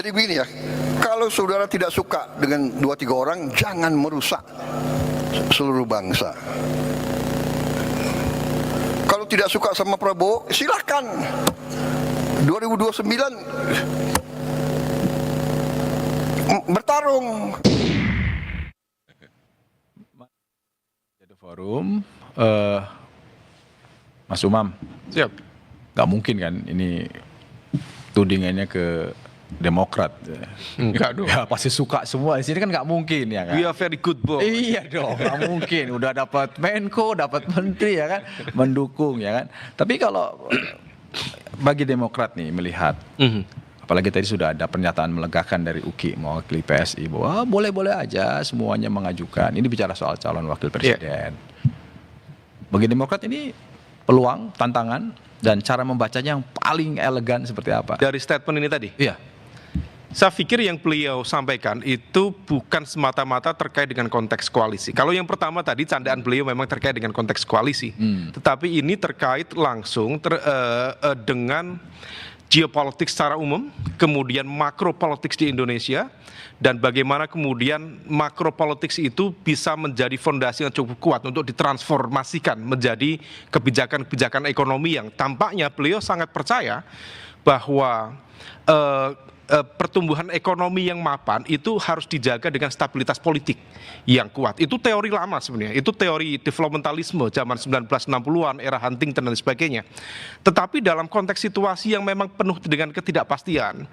Jadi begini ya, kalau saudara tidak suka dengan 2-3 orang, jangan merusak seluruh bangsa. Kalau tidak suka sama Prabowo, silakan 2029 bertarung. Ada forum, Mas Umam. Siap. Gak mungkin kan ini tudingannya ke Demokrat. Enggak dong. Ya pasti suka semua. Di sini kan nggak mungkin ya kan. We are very good boy. Iya dong, nggak mungkin. Udah dapat Menko, dapat Menteri ya kan, mendukung ya kan. Tapi kalau bagi Demokrat nih melihat, apalagi tadi sudah ada pernyataan melegakan dari UKI mewakili PSI bahwa boleh-boleh aja semuanya mengajukan. Ini bicara soal calon wakil presiden. Bagi Demokrat ini peluang, tantangan, dan cara membacanya yang paling elegan seperti apa? Dari statement ini tadi? Iya. Saya pikir yang beliau sampaikan itu bukan semata-mata terkait dengan konteks koalisi. Kalau yang pertama tadi candaan beliau memang terkait dengan konteks koalisi. Tetapi ini terkait langsung dengan geopolitik secara umum, kemudian makropolitik di Indonesia, dan bagaimana kemudian makropolitik itu bisa menjadi fondasi yang cukup kuat untuk ditransformasikan menjadi kebijakan-kebijakan ekonomi yang tampaknya beliau sangat percaya bahwa pertumbuhan ekonomi yang mapan itu harus dijaga dengan stabilitas politik yang kuat. Itu teori lama sebenarnya, itu teori developmentalisme zaman 1960-an, era Huntington dan sebagainya. Tetapi dalam konteks situasi yang memang penuh dengan ketidakpastian,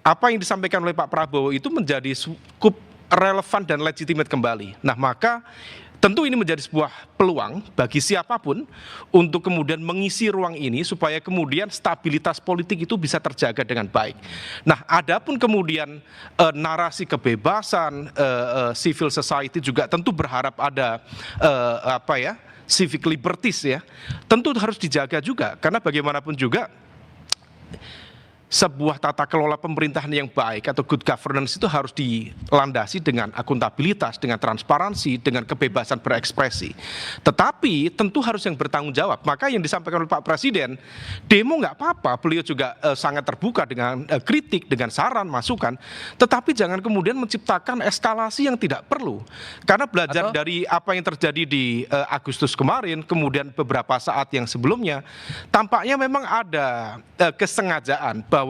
apa yang disampaikan oleh Pak Prabowo itu menjadi cukup relevan dan legitimate kembali. Nah, maka tentu ini menjadi sebuah peluang bagi siapapun untuk kemudian mengisi ruang ini supaya kemudian stabilitas politik itu bisa terjaga dengan baik. Nah, adapun kemudian narasi kebebasan, civil society juga tentu berharap ada civic liberties ya, tentu harus dijaga juga karena bagaimanapun juga sebuah tata kelola pemerintahan yang baik atau good governance itu harus dilandasi dengan akuntabilitas, dengan transparansi, dengan kebebasan berekspresi. Tetapi tentu harus yang bertanggung jawab. Maka yang disampaikan oleh Pak Presiden, demo nggak apa-apa, beliau juga sangat terbuka dengan kritik, dengan saran, masukan. Tetapi jangan kemudian menciptakan eskalasi yang tidak perlu. Karena belajar dari apa yang terjadi di Agustus kemarin, kemudian beberapa saat yang sebelumnya, tampaknya memang ada kesengajaan bahwa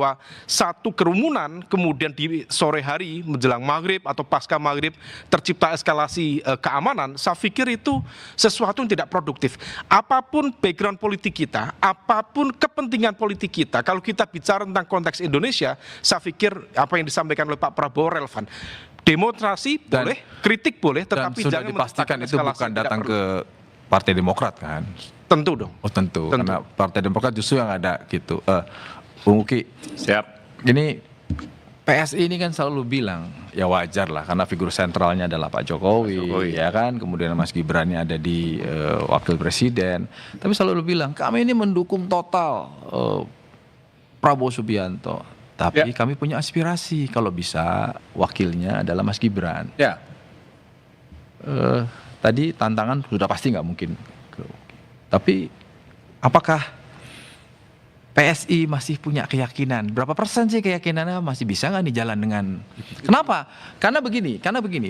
satu kerumunan kemudian di sore hari menjelang maghrib atau pasca maghrib tercipta eskalasi keamanan. Saya pikir itu sesuatu yang tidak produktif. Apapun background politik kita, apapun kepentingan politik kita, kalau kita bicara tentang konteks Indonesia, saya pikir apa yang disampaikan oleh Pak Prabowo relevan. Demonstrasi boleh, kritik boleh, tetapi sudah jangan dipastikan itu eskalasi bukan yang tidak datang perlu. ke Partai Demokrat kan? Tentu dong. Oh tentu. Karena Partai Demokrat justru yang ada gitu. Bung Uki, Siap. Ini PSI ini kan selalu bilang ya wajar lah karena figur sentralnya adalah Pak Jokowi, ya kan, kemudian Mas Gibrannya ada di wakil presiden, tapi selalu bilang kami ini mendukung total Prabowo Subianto, tapi kami punya aspirasi kalau bisa wakilnya adalah Mas Gibran. Ya. Tadi tantangan sudah pasti nggak mungkin, tapi apakah PSI masih punya keyakinan? Berapa persen sih keyakinannya masih bisa nggak nih jalan dengan? Kenapa? Karena begini,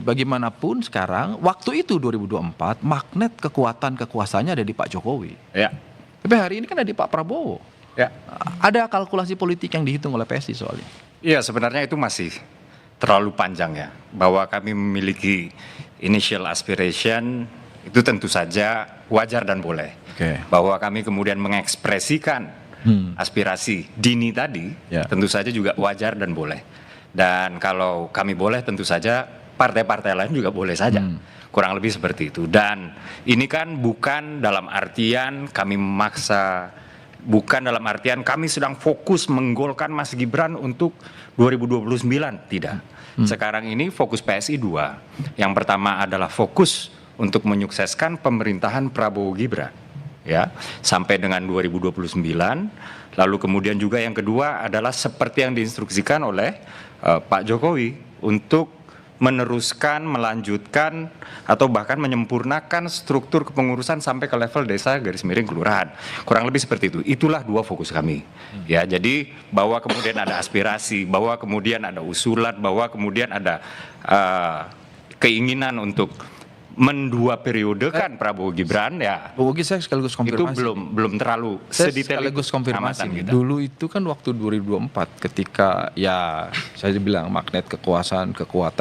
bagaimanapun sekarang waktu itu 2024 magnet kekuatan kekuasaannya ada di Pak Jokowi. Ya. Tapi hari ini kan ada di Pak Prabowo. Ya. Ada kalkulasi politik yang dihitung oleh PSI soalnya. Iya, sebenarnya itu masih terlalu panjang ya. Bahwa kami memiliki initial aspiration itu tentu saja wajar dan boleh. Bahwa kami kemudian mengekspresikan aspirasi dini tadi, tentu saja juga wajar dan boleh. Dan kalau kami boleh, tentu saja partai-partai lain juga boleh saja. Kurang lebih seperti itu. Dan ini kan bukan dalam artian kami memaksa, bukan dalam artian kami sedang fokus menggolkan Mas Gibran untuk 2029, tidak. Sekarang ini fokus PSI 2. Yang pertama adalah fokus untuk menyukseskan pemerintahan Prabowo Gibran, ya, sampai dengan 2029. Lalu kemudian juga yang kedua adalah seperti yang diinstruksikan oleh Pak Jokowi untuk meneruskan, melanjutkan, atau bahkan menyempurnakan struktur kepengurusan sampai ke level desa garis miring kelurahan. Kurang lebih seperti itu. Itulah 2 fokus kami. Ya, jadi bahwa kemudian ada aspirasi, bahwa kemudian ada usulan, bahwa kemudian ada keinginan untuk mendua periodekan Prabowo Gibran, ya Bung Ugi, saya sekaligus itu konfirmasi. belum terlalu Saya sedetail sekaligus itu konfirmasi. amatan kita. Dulu itu kan waktu 2024 ketika ya saya bilang magnet kekuatan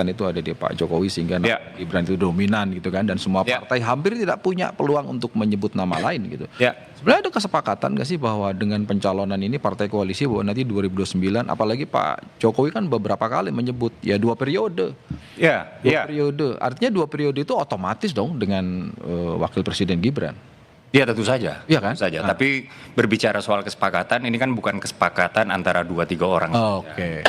itu ada di Pak Jokowi sehingga Ya. Gibran itu dominan gitu kan, dan semua Ya. partai hampir tidak punya peluang untuk menyebut nama lain gitu. Ya. Sebenarnya ada kesepakatan gak sih bahwa dengan pencalonan ini partai koalisi bahwa nanti 2029, apalagi Pak Jokowi kan beberapa kali menyebut ya 2 periode. Ya, 2 ya. periode. Artinya 2 periode itu otomatis dong dengan Wakil Presiden Gibran. Ya tentu saja. Iya kan? Tentu saja. Nah. Tapi berbicara soal kesepakatan, ini kan bukan kesepakatan antara 2-3 orang. Oke.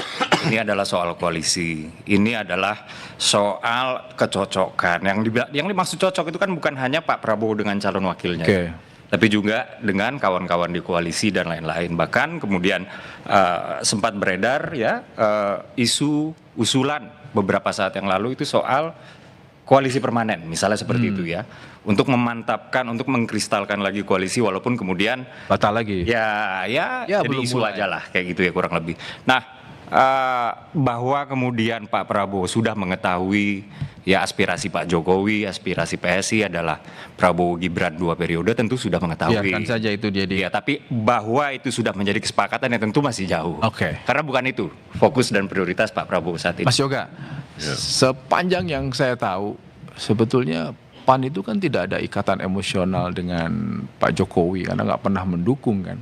Ini adalah soal koalisi. Ini adalah soal kecocokan. Yang dimaksud cocok itu kan bukan hanya Pak Prabowo dengan calon wakilnya. Oke. Tapi juga dengan kawan-kawan di koalisi dan lain-lain. Bahkan kemudian sempat beredar ya isu usulan beberapa saat yang lalu itu soal koalisi permanen, misalnya seperti itu ya, untuk memantapkan, untuk mengkristalkan lagi koalisi, walaupun kemudian Batal lagi. ya Ya, jadi belum isu mulai. aja lah kayak gitu ya kurang lebih. Nah, bahwa kemudian Pak Prabowo sudah mengetahui ya aspirasi Pak Jokowi, aspirasi PSI adalah Prabowo Gibran 2 periode, tentu sudah mengetahui. Biarkan saja itu dia di. Ya, tapi bahwa itu sudah menjadi kesepakatan ya tentu masih jauh. Oke. Karena bukan itu fokus dan prioritas Pak Prabowo saat ini. Mas Yoga, sepanjang yang saya tahu, sebetulnya PAN itu kan tidak ada ikatan emosional dengan Pak Jokowi karena nggak pernah mendukung kan.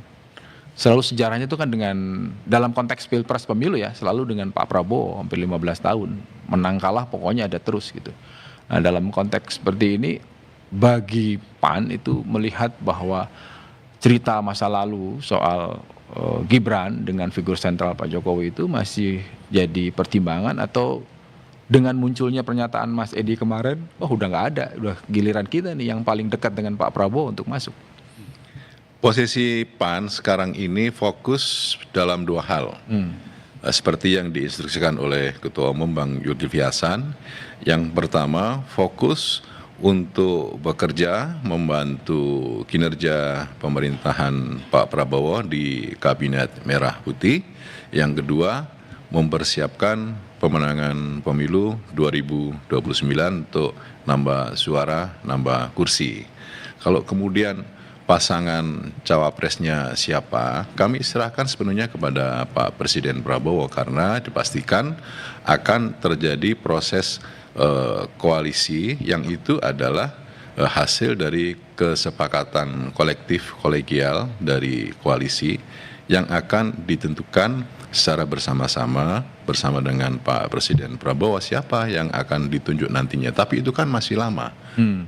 Selalu sejarahnya itu kan dengan dalam konteks pilpres pemilu ya, selalu dengan Pak Prabowo hampir 15 tahun. Menang kalah pokoknya ada terus gitu. Nah, dalam konteks seperti ini bagi PAN itu melihat bahwa cerita masa lalu soal Gibran dengan figur sentral Pak Jokowi itu masih jadi pertimbangan, atau dengan munculnya pernyataan Mas Edi kemarin, udah nggak ada, udah giliran kita nih yang paling dekat dengan Pak Prabowo untuk masuk. Posisi PAN sekarang ini fokus dalam 2 hal. Seperti yang diinstruksikan oleh Ketua Umum Bang Zulkifli Hasan. Yang pertama, fokus untuk bekerja membantu kinerja pemerintahan Pak Prabowo di Kabinet Merah Putih. Yang kedua, mempersiapkan pemenangan pemilu 2029 untuk nambah suara, nambah kursi. Kalau kemudian pasangan cawapresnya siapa, kami serahkan sepenuhnya kepada Pak Presiden Prabowo, karena dipastikan akan terjadi proses koalisi yang itu adalah hasil dari kesepakatan kolektif kolegial dari koalisi yang akan ditentukan secara bersama-sama bersama dengan Pak Presiden Prabowo siapa yang akan ditunjuk nantinya. Tapi itu kan masih lama,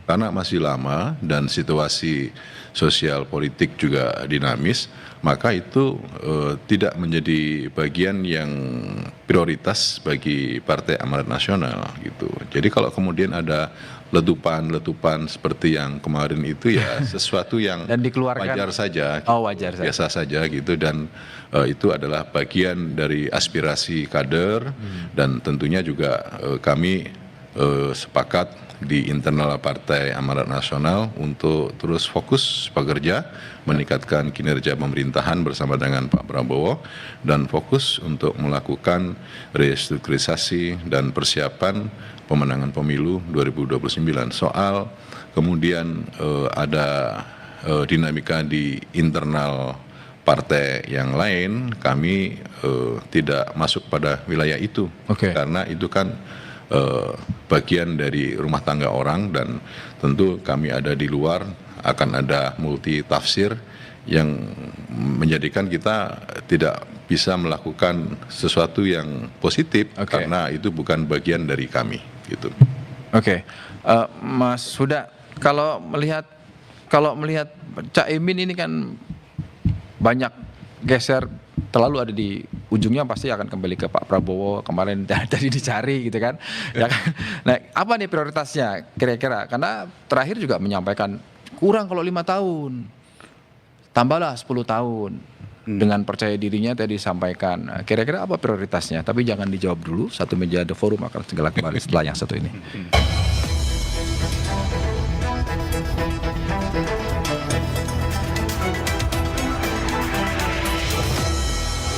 karena masih lama dan situasi sosial politik juga dinamis, maka itu tidak menjadi bagian yang prioritas bagi Partai Amanat Nasional gitu. Jadi kalau kemudian ada letupan-letupan seperti yang kemarin itu ya sesuatu yang Dan dikeluarkan. wajar saja, Wajar saja. biasa saja gitu, dan itu adalah bagian dari aspirasi kader dan tentunya juga kami sepakat di internal Partai Amanat Nasional untuk terus fokus bekerja meningkatkan kinerja pemerintahan bersama dengan Pak Prabowo dan fokus untuk melakukan restrukturisasi dan persiapan pemenangan pemilu 2029. Soal kemudian ada dinamika di internal partai yang lain, kami tidak masuk pada wilayah itu. Oke. Karena itu kan bagian dari rumah tangga orang, dan tentu kami ada di luar, akan ada multi tafsir yang menjadikan kita tidak bisa melakukan sesuatu yang positif. Oke. Karena itu bukan bagian dari kami gitu. Oke. Mas Huda, kalau melihat Cak Imin ini kan banyak geser, terlalu ada di ujungnya pasti akan kembali ke Pak Prabowo, kemarin tadi dicari gitu kan. Ya kan? Nah, apa nih prioritasnya kira-kira? Karena terakhir juga menyampaikan kurang kalau 5 tahun, tambahlah 10 tahun. dengan percaya dirinya tadi disampaikan. Kira-kira apa prioritasnya? Tapi jangan dijawab dulu. Satu Meja The Forum akan segera kembali setelah yang satu ini.